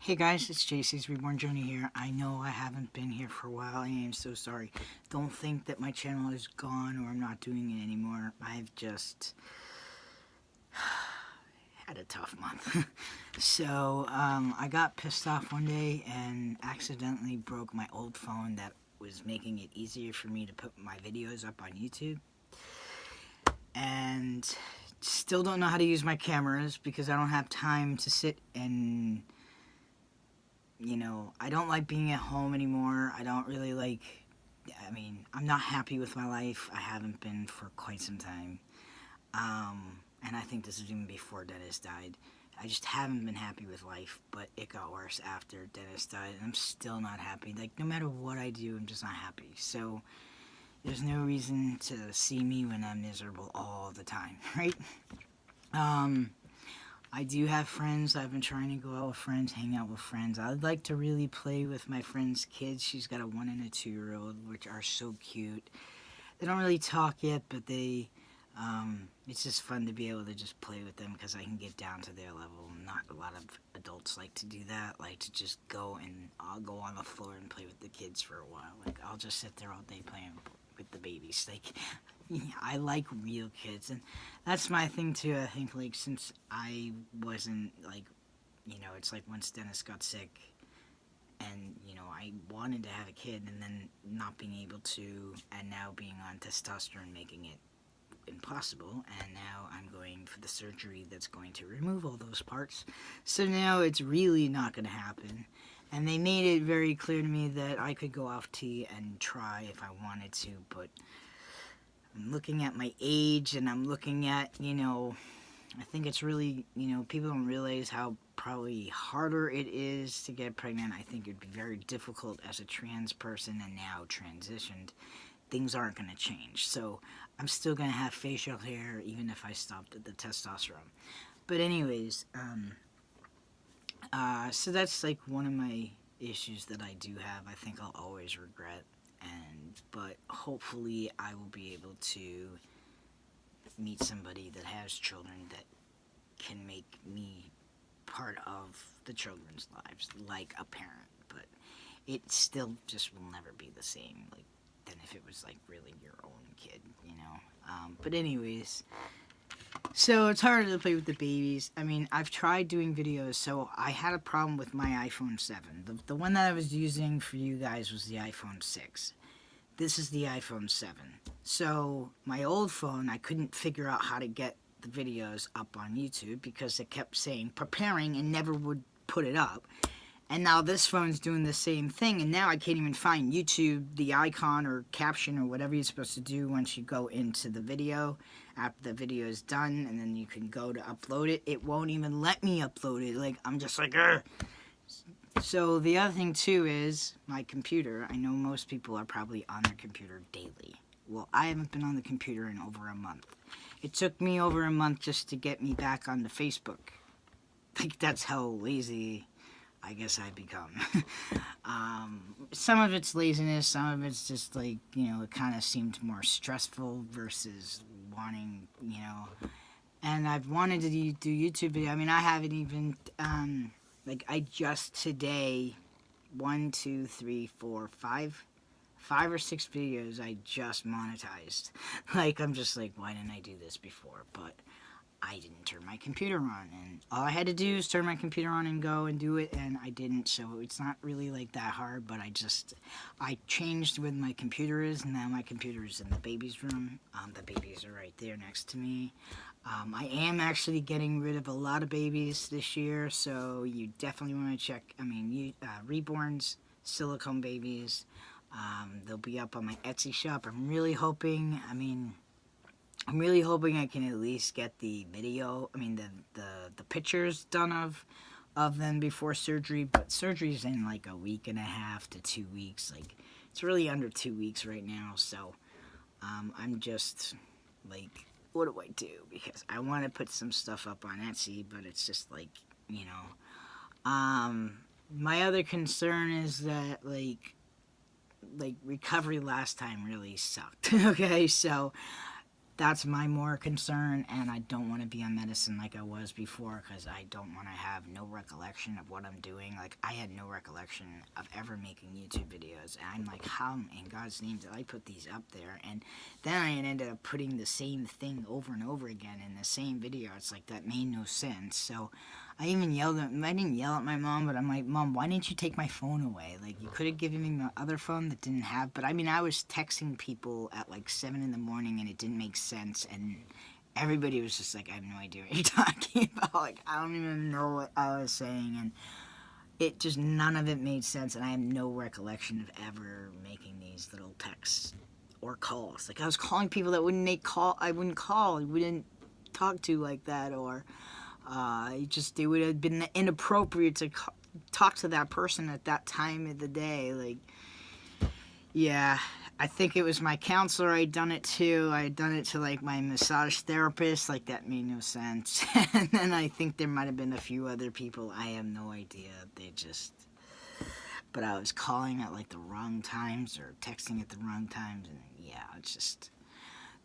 Hey guys, it's JC's Reborn Journey here. I know I haven't been here for a while. I am so sorry. Don't think that my channel is gone or I'm not doing it anymore. I've just had a tough month. So, I got pissed off one day and accidentally broke my old phone that was making it easier for me to put my videos up on YouTube. And still don't know how to use my cameras because I don't have time to sit and I don't like being at home anymore. I don't really like, I'm not happy with my life. I haven't been for quite some time. And I think this is even before Dennis died. I just haven't been happy with life, but it got worse after Dennis died, and I'm still not happy. Like, no matter what I do, I'm just not happy. So, there's no reason to see me when I'm miserable all the time, right? I do have friends. I've been trying to go out with friends, hang out with friends. I'd like to really play with my friend's kids. She's got a 1 and a 2-year-old, which are so cute. They don't really talk yet, but it's just fun to be able to just play with them because I can get down to their level. Not a lot of adults like to do that, like to just go and I'll go on the floor and play with the kids for a while. Like, I'll just sit there all day playing with the babies. Like, I like real kids, and that's my thing too. I think, like, since I wasn't, like, it's like once Dennis got sick and, I wanted to have a kid and then not being able to, and now being on testosterone making it impossible, and now I'm going for the surgery that's going to remove all those parts. So now it's really not going to happen. And they made it very clear to me that I could go off T and try if I wanted to, but I'm looking at my age and I'm looking at, I think it's really, people don't realize how probably harder it is to get pregnant. I think it'd be very difficult as a trans person and now transitioned. Things aren't going to change. So I'm still going to have facial hair even if I stopped at the testosterone. But anyways, so that's like one of my issues that I do have. I think I'll always regret. But hopefully I will be able to meet somebody that has children that can make me part of the children's lives, like a parent. But it still just will never be the same, like, than if it was like really your own kid, But anyways, so it's harder to play with the babies. I mean, I've tried doing videos, so I had a problem with my iPhone 7. The one that I was using for you guys was the iPhone 6. This is the iPhone 7. So my old phone, I couldn't figure out how to get the videos up on YouTube because it kept saying preparing and never would put it up. And now this phone's doing the same thing, and now I can't even find YouTube, the icon or caption or whatever you're supposed to do once you go into the video after the video is done, and then you can go to upload it. It won't even let me upload it. Like, I'm just like, ugh. So the other thing too is my computer. I know most people are probably on their computer daily. Well, I haven't been on the computer in over a month. It took me over a month just to get me back onto Facebook. Like, that's how lazy I guess I've become. Some of it's laziness, some of it's just like, it kind of seemed more stressful versus wanting, And I've wanted to do YouTube video. I mean, I haven't even, I just today, 5 or 6 videos I just monetized. Like, I'm just like, why didn't I do this before? But I didn't turn my computer on, and all I had to do is turn my computer on and go and do it, and I didn't, so it's not really like that hard, but I changed where my computer is, and now my computer is in the baby's room. The babies are right there next to me. I am actually getting rid of a lot of babies this year, so you definitely want to check, Reborn's silicone babies. They'll be up on my Etsy shop. I'm really hoping I can at least get the video, the pictures done of them before surgery, but surgery's in like a week and a half to 2 weeks. Like, it's really under 2 weeks right now, so I'm just like, what do I do? Because I want to put some stuff up on Etsy, but it's just like, my other concern is that like recovery last time really sucked. Okay, so that's my more concern, and I don't want to be on medicine like I was before, because I don't want to have no recollection of what I'm doing. Like, I had no recollection of ever making YouTube videos, and I'm like, how in God's name did I put these up there? And then I ended up putting the same thing over and over again in the same video. It's like, that made no sense. So I even yelled at, I didn't yell at my mom, but I'm like, Mom, why didn't you take my phone away? Like, you could have given me my other phone that didn't have, but I mean, I was texting people at like 7 in the morning and it didn't make sense, and everybody was just like, I have no idea what you're talking about. Like, I don't even know what I was saying, and it just, none of it made sense, and I have no recollection of ever making these little texts or calls. Like, I was calling people that wouldn't make call, I wouldn't call, I wouldn't talk to like that, or it would have been inappropriate to talk to that person at that time of the day. Like, yeah, I think it was my counselor I'd done it to. I had done it to, like, my massage therapist. Like, that made no sense. And then I think there might have been a few other people. I have no idea. They just... But I was calling at, like, the wrong times or texting at the wrong times. And, yeah, it's just...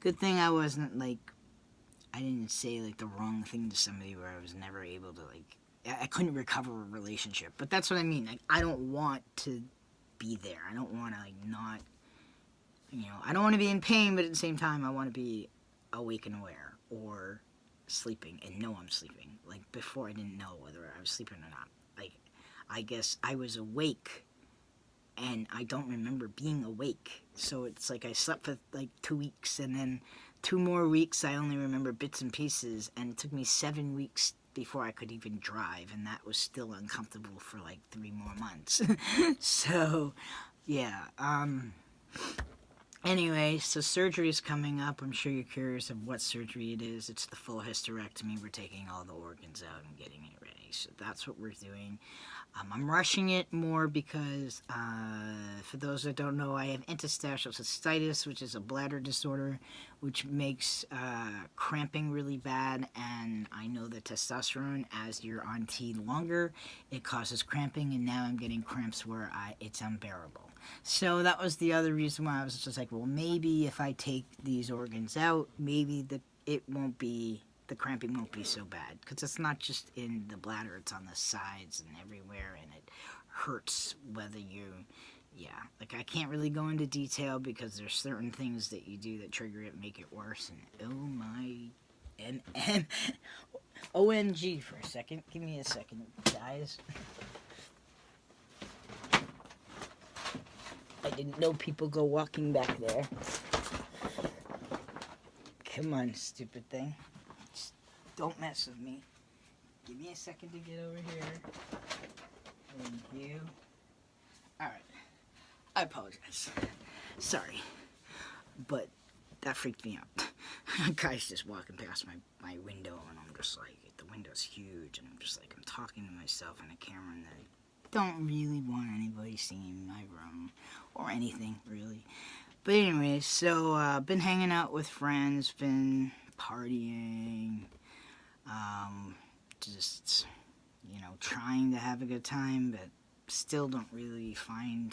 Good thing I wasn't, like... I didn't say, like, the wrong thing to somebody where I was never able to, like... I couldn't recover a relationship. But that's what I mean. Like, I don't want to be there. I don't want to, like, not... You know, I don't want to be in pain, but at the same time, I want to be awake and aware, or sleeping and know I'm sleeping. Like, before, I didn't know whether I was sleeping or not. Like, I guess I was awake, and I don't remember being awake. So it's like I slept for, like, 2 weeks, and then 2 more weeks, I only remember bits and pieces, and it took me 7 weeks before I could even drive, and that was still uncomfortable for, like, 3 more months. So, yeah, Anyway, so surgery is coming up. I'm sure you're curious of what surgery it is. It's the full hysterectomy. We're taking all the organs out and getting it ready. So that's what we're doing. I'm rushing it more because, for those that don't know, I have interstitial cystitis, which is a bladder disorder, which makes cramping really bad. And I know that testosterone, as you're on T longer, it causes cramping. And now I'm getting cramps where it's unbearable. So that was the other reason why I was just like, well, maybe if I take these organs out, maybe the cramping won't be so bad. Because it's not just in the bladder, it's on the sides and everywhere, and it hurts whether like, I can't really go into detail because there's certain things that you do that trigger it, make it worse, and oh my, OMG for a second. Give me a second, guys. I didn't know people go walking back there. Come on, stupid thing. Just don't mess with me. Give me a second to get over here. Thank you. Alright. I apologize. Sorry. But that freaked me out. A guy's just walking past my window, and I'm just like, the window's huge, and I'm just like, I'm talking to myself in a camera, and I don't really want anybody seeing my room. Or anything, really. But anyway, so, been hanging out with friends, been partying, just, you know, trying to have a good time, but still don't really find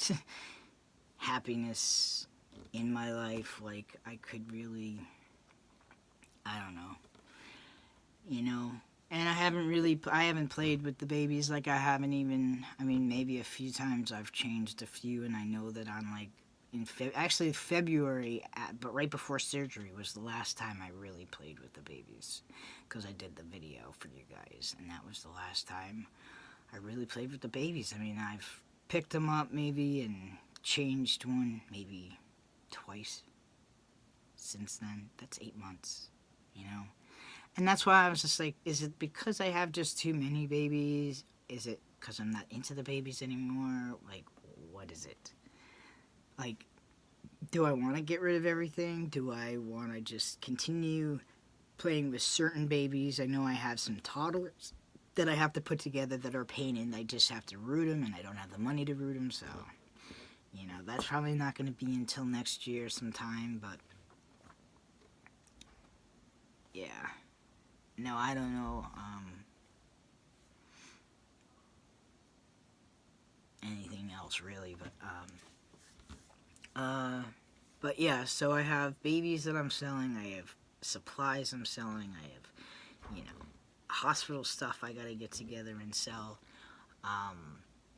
happiness in my life like I could really, I don't know, you know. And I haven't played with the babies, like I haven't even, I mean, maybe a few times I've changed a few, and I know that on, like, actually February, but right before surgery was the last time I really played with the babies, because I did the video for you guys, and that was the last time I really played with the babies. I mean, I've picked them up maybe and changed one maybe twice since then. That's 8 months, you know. And that's why I was just like, is it because I have just too many babies? Is it because I'm not into the babies anymore? Like, what is it? Like, do I want to get rid of everything? Do I want to just continue playing with certain babies? I know I have some toddlers that I have to put together that are a pain, and I just have to root them, and I don't have the money to root them, so, you know, that's probably not going to be until next year sometime, but, yeah. No, I don't know, anything else really, but yeah, so I have babies that I'm selling, I have supplies I'm selling. I have, hospital stuff I gotta get together and sell.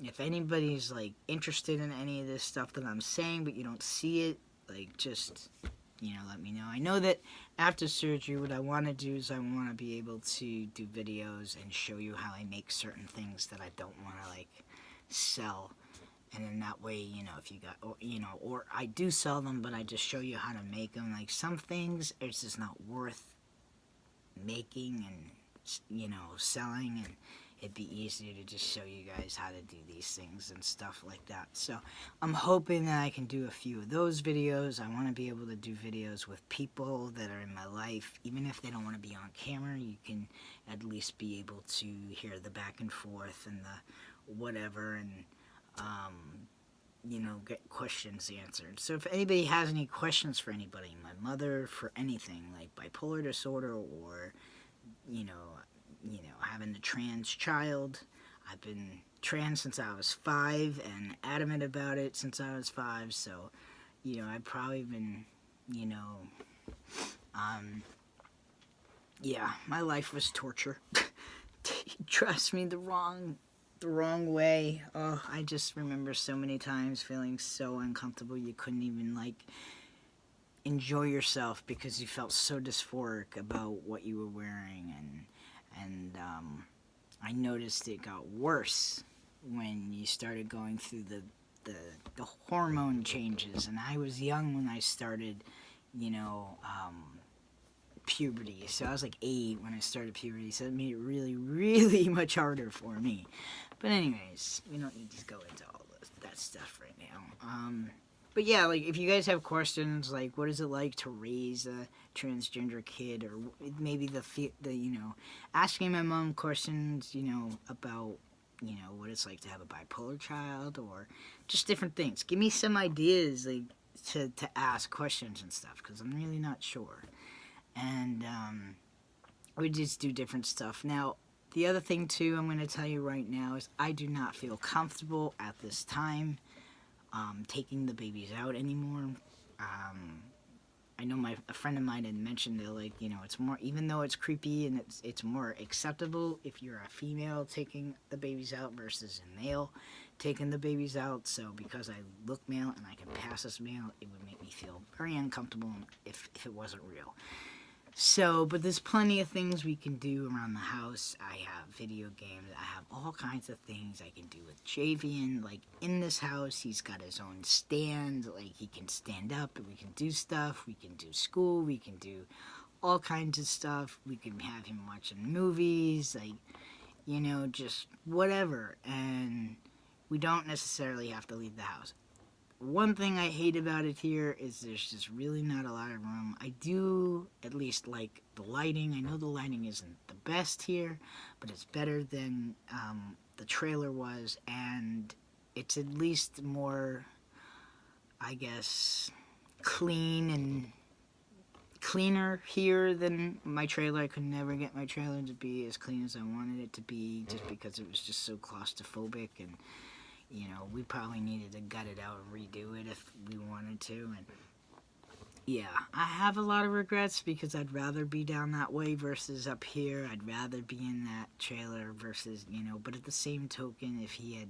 If anybody's like interested in any of this stuff that I'm saying, but you don't see it, like just let me know. I know that after surgery, what I want to do is I want to be able to do videos and show you how I make certain things that I don't want to like sell. And in that way, if you got, or I do sell them, but I just show you how to make them. Like some things, it's just not worth making and, selling, and it'd be easier to just show you guys how to do these things and stuff like that. So I'm hoping that I can do a few of those videos. I want to be able to do videos with people that are in my life. Even if they don't want to be on camera, you can at least be able to hear the back and forth and the whatever, and get questions answered. So if anybody has any questions for anybody, my mother, for anything like bipolar disorder, or having a trans child. I've been trans since I was 5 and adamant about it since I was 5. So, I've probably been, yeah, my life was torture. Trust me, the wrong way. Oh, I just remember so many times feeling so uncomfortable you couldn't even like enjoy yourself because you felt so dysphoric about what you were wearing, and I noticed it got worse when you started going through the hormone changes, and I was young when I started, puberty. So I was like 8 when I started puberty, so it made it really, really much harder for me. But anyways, we don't need to go into all that stuff right now. But yeah, like if you guys have questions, like what is it like to raise a transgender kid, or maybe the asking my mom questions, about what it's like to have a bipolar child, or just different things. Give me some ideas, like to ask questions and stuff, because I'm really not sure. And we just do different stuff. Now, the other thing too, I'm going to tell you right now, is I do not feel comfortable at this time taking the babies out anymore. I know a friend of mine had mentioned that, like, it's more, even though it's creepy and it's more acceptable if you're a female taking the babies out versus a male taking the babies out. So because I look male and I can pass as male, it would make me feel very uncomfortable if it wasn't real. So, but there's plenty of things we can do around the house. I have video games. I have all kinds of things I can do with Javian. Like, in this house, he's got his own stand. Like, he can stand up and we can do stuff. We can do school. We can do all kinds of stuff. We can have him watching movies. Like, just whatever. And we don't necessarily have to leave the house. One thing I hate about it here is there's just really not a lot of room. I do at least like the lighting. I know the lighting isn't the best here, but it's better than the trailer was, and it's at least more, I guess, clean and cleaner here than my trailer. I could never get my trailer to be as clean as I wanted it to be, just because it was just so claustrophobic, and we probably needed to gut it out and redo it if we wanted to. And yeah, I have a lot of regrets because I'd rather be down that way versus up here. I'd rather be in that trailer versus, but at the same token, if he had,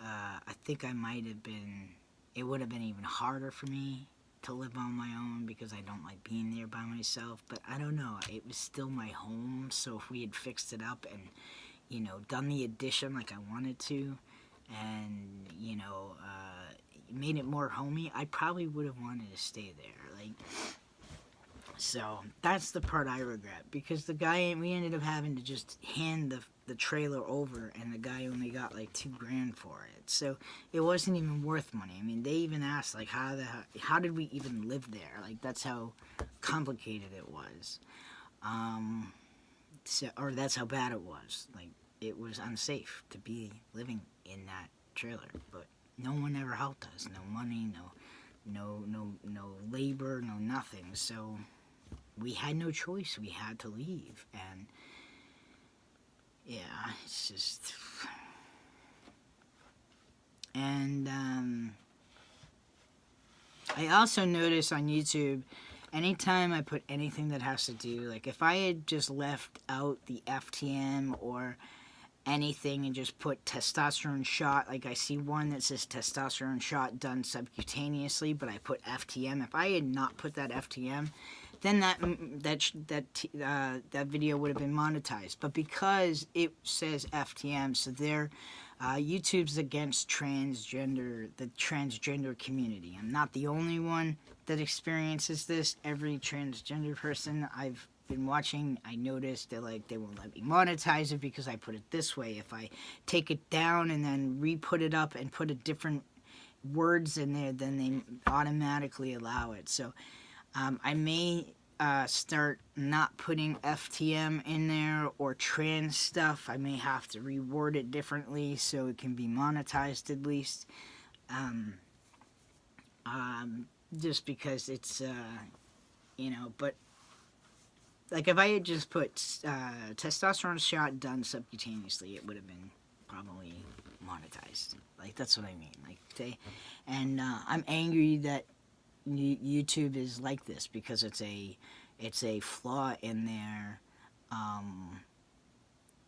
I think I might have been, it would have been even harder for me to live on my own because I don't like being there by myself. But I don't know, it was still my home. So if we had fixed it up and, done the addition like I wanted to, and made it more homey, I probably would have wanted to stay there. Like, so that's the part I regret, because we ended up having to just hand the trailer over, and the guy only got like $2,000 for it. So it wasn't even worth money. I mean, they even asked like, how did we even live there? Like, that's how complicated it was. Or that's how bad it was. Like, it was unsafe to be living in that trailer, but no one ever helped us. No money, no labor, no nothing. So we had no choice. We had to leave, and yeah, it's just. And I also noticed on YouTube, anytime I put anything that has to do, like if I had just left out the FTM or anything and just put testosterone shot, like I see one that says testosterone shot done subcutaneously, but I put FTM. If I had not put that FTM, then that video would have been monetized. But because it says FTM, so YouTube's against the transgender community. I'm not the only one that experiences this. Every transgender person I've been watching, I noticed that like they won't let me monetize it because I put it this way. If I take it down and then re-put it up and put a different words in there, then they automatically allow it. So I may start not putting FTM in there or trans stuff. I may have to reword it differently so it can be monetized at least. Just because it's, but like if I had just put testosterone shot done subcutaneously, it would have been probably monetized. Like that's what I mean. Like I'm angry that YouTube is like this because it's a flaw in their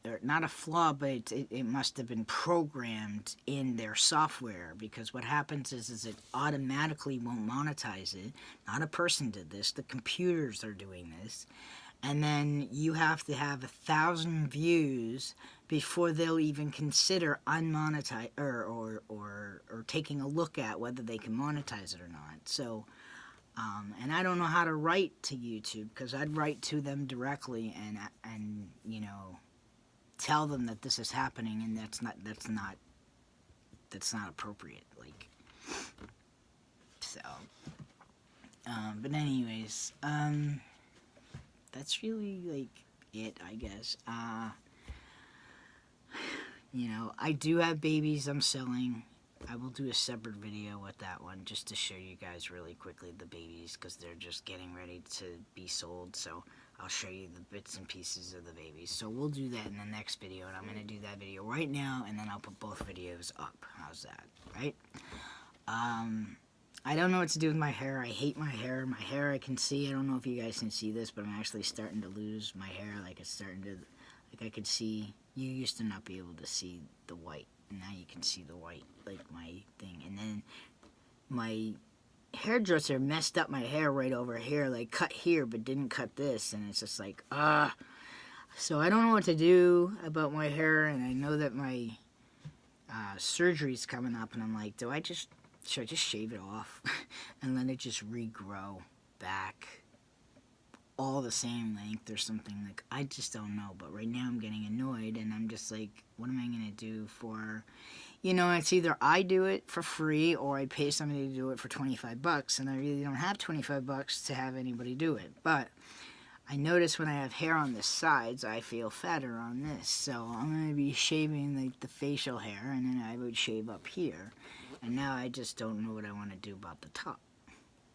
or not a flaw, but it must have been programmed in their software, because what happens is it automatically won't monetize it. Not a person did this, the computers are doing this, and then you have to have 1,000 views before they'll even consider unmonetize or taking a look at whether they can monetize it or not. So and I don't know how to write to YouTube, because I'd write to them directly and tell them that this is happening, and that's not appropriate. Like, so. But anyways, that's really like it, I guess. I do have babies I'm selling. I will do a separate video with that one just to show you guys really quickly the babies, because they're just getting ready to be sold. So I'll show you the bits and pieces of the babies. So we'll do that in the next video, and I'm going to do that video right now, and then I'll put both videos up. How's that, right? I don't know what to do with my hair. I hate my hair. My hair I can see. I don't know if you guys can see this, but I'm actually starting to lose my hair. Like it's starting to, like I could see, you used to not be able to see the white. Now you can see the white, like my thing. And then my hairdresser messed up my hair right over here, like cut here but didn't cut this, and it's just like so I don't know what to do about my hair, and I know that my surgery's coming up, and I'm like, should I just shave it off and let it just regrow back all the same length or something? Like, I just don't know. But right now I'm getting annoyed, and I'm just like, what am I gonna do for, it's either I do it for free or I pay somebody to do it for $25, and I really don't have $25 to have anybody do it. But I notice when I have hair on the sides, I feel fatter on this, so I'm gonna be shaving like the facial hair, and then I would shave up here. And now I just don't know what I want to do about the top.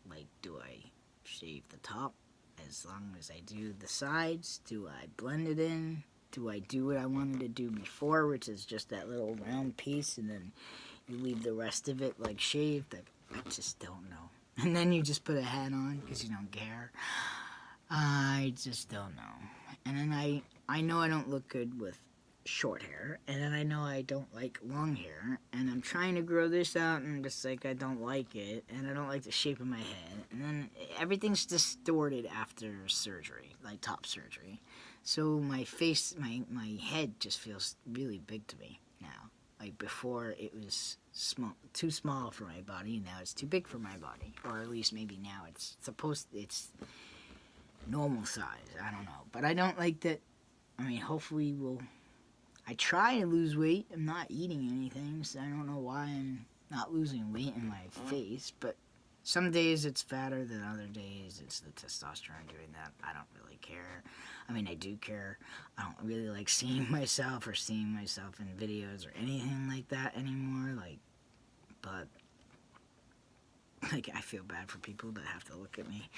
Like, do I shave the top as long as I do the sides? Do I blend it in? Do I do what I wanted to do before, which is just that little round piece, and then you leave the rest of it like shaved? I just don't know. And then you just put a hat on because you don't care. I just don't know. And then I know I don't look good with short hair, and then I know I don't like long hair, and I'm trying to grow this out, and just like I don't like it, and I don't like the shape of my head, and then everything's distorted after surgery, like top surgery. So my face, my head just feels really big to me now. Like before it was too small for my body, and now it's too big for my body, or at least maybe now it's normal size. I don't know, but I don't like that. I mean, hopefully I try to lose weight. I'm not eating anything, so I don't know why I'm not losing weight in my face, but some days it's fatter than other days. It's the testosterone doing that. I don't really care. I mean, I do care. I don't really like seeing myself in videos or anything like that anymore. But I feel bad for people that have to look at me.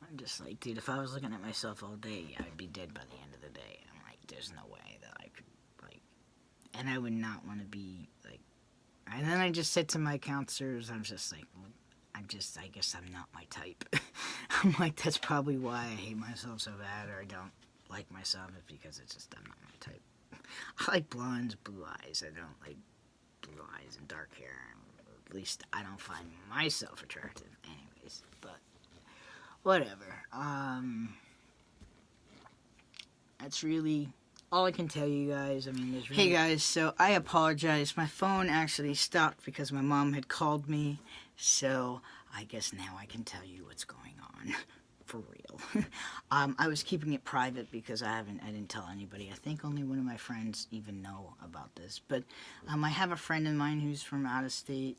I'm just like, dude, if I was looking at myself all day, I'd be dead by the end of the day. I'm like, there's no way that I could, and I would not want to be, and then I just said to my counselors, I'm just like, well, I guess I'm not my type. I'm like, that's probably why I hate myself so bad, or I don't like myself, is because it's just, I'm not my type. I like blondes, blue eyes. I don't like blue eyes and dark hair. At least I don't find myself attractive anyways, but whatever. That's really all I can tell you guys. I mean, there's really... Hey guys, so I apologize. My phone actually stopped because my mom had called me, so I guess now I can tell you what's going on. For real. I was keeping it private because I didn't tell anybody. I think only one of my friends even know about this. But I have a friend of mine who's from out of state.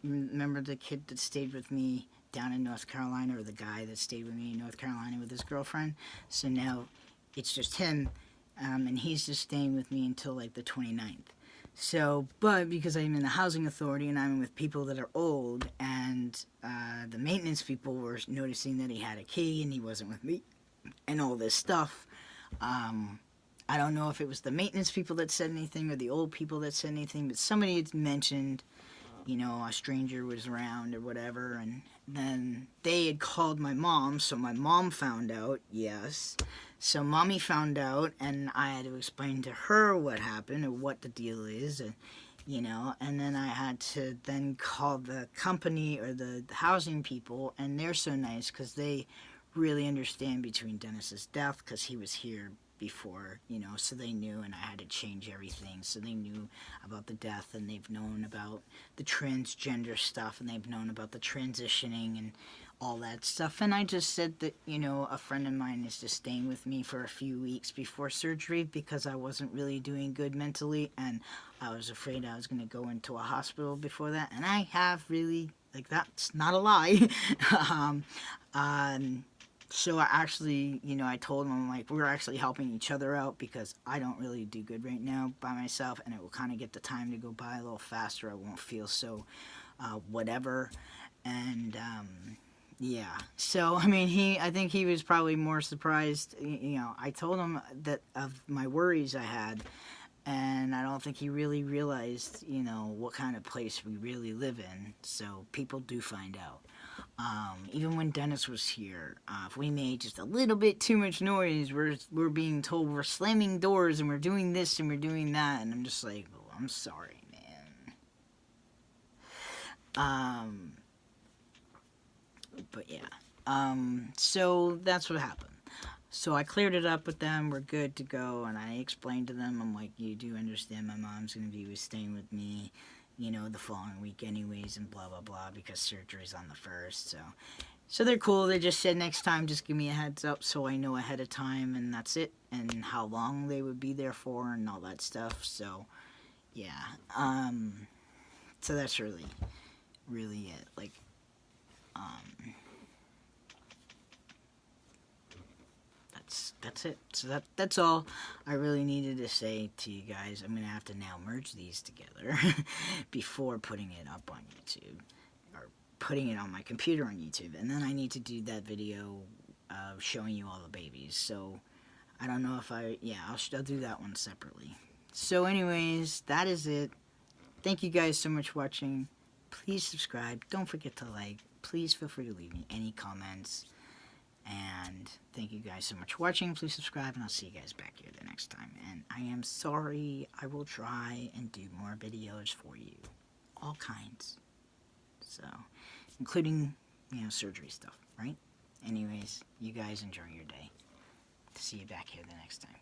Remember the kid that stayed with me down in North Carolina, or the guy that stayed with me in North Carolina with his girlfriend? So now it's just him, and he's just staying with me until like the 29th. So, but because I'm in the housing authority and I'm with people that are old, and the maintenance people were noticing that he had a key and he wasn't with me and all this stuff, I don't know if it was the maintenance people that said anything or the old people that said anything, but somebody had mentioned, you know, a stranger was around or whatever, and then they had called my mom, so my mom found out, yes. So mommy found out, and I had to explain to her what happened or what the deal is, and, you know, and then I had to then call the company or the housing people, and they're so nice because they really understand between Dennis's death, because he was here before, you know, so they knew, and I had to change everything, so they knew about the death, and they've known about the transgender stuff, and they've known about the transitioning and all that stuff. And I just said that, you know, a friend of mine is just staying with me for a few weeks before surgery because I wasn't really doing good mentally, and I was afraid I was going to go into a hospital before that, and I have really, like, that's not a lie. So I actually, you know, I told him, I'm like, we're actually helping each other out because I don't really do good right now by myself, and it will kind of get the time to go by a little faster. I won't feel so whatever. And yeah, so I mean, I think he was probably more surprised. You know, I told him that of my worries I had, and I don't think he really realized, you know, what kind of place we really live in. So people do find out. Even when Dennis was here, if we made just a little bit too much noise, we're being told we're slamming doors and we're doing this and we're doing that, and I'm just like, oh, I'm sorry, man. But yeah, so that's what happened. So I cleared it up with them, we're good to go, and I explained to them, I'm like, you do understand my mom's going to be staying with me, you know, the following week anyways, and blah, blah, blah, because surgery's on the 1st, so they're cool. They just said next time, just give me a heads up so I know ahead of time, and that's it, and how long they would be there for, and all that stuff, so, yeah, so that's really it, like, that's it. So that's all I really needed to say to you guys. I'm gonna have to now merge these together before putting it up on YouTube, or putting it on my computer on YouTube, and then I need to do that video showing you all the babies. So I don't know if I'll do that one separately. So anyways, that is it. Thank you guys so much for watching. Please subscribe. Don't forget to like. Please feel free to leave me any comments. And thank you guys so much for watching. Please subscribe, and I'll see you guys back here the next time. And I am sorry. I will try and do more videos for you. All kinds. So, including, you know, surgery stuff, right? Anyways, you guys enjoy your day. See you back here the next time.